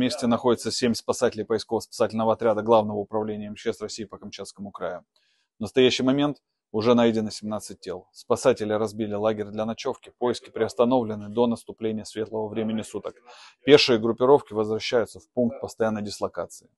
месте находится 7 спасателей поисково-спасательного отряда Главного управления МЧС России по Камчатскому краю. В настоящий момент уже найдено 17 тел. Спасатели разбили лагерь для ночевки. Поиски приостановлены до наступления светлого времени суток. Пешие группировки возвращаются в пункт постоянной дислокации.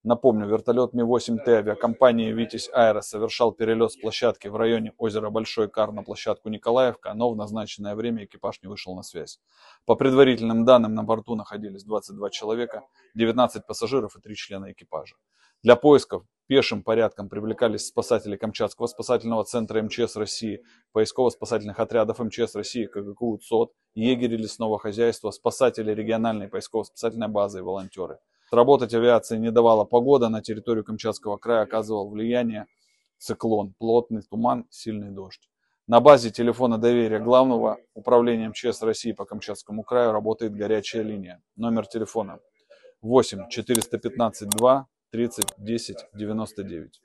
Напомню, вертолет Ми-8Т авиакомпании «Витязь Аэро» совершал перелет с площадки в районе озера Большой Кар на площадку Николаевка, но в назначенное время экипаж не вышел на связь. По предварительным данным, на борту находились 22 человека, 19 пассажиров и 3 члена экипажа. Для поисков пешим порядком привлекались спасатели Камчатского спасательного центра МЧС России, поисково-спасательных отрядов МЧС России, КГКУ, ЦОД, егери лесного хозяйства, спасатели региональной поисково-спасательной базы и волонтеры. Работать авиации не давала погода, на территорию Камчатского края оказывал влияние циклон, плотный туман, сильный дождь. На базе телефона доверия Главного управления МЧС России по Камчатскому краю работает горячая линия. Номер телефона 8 415 2 30 10 99.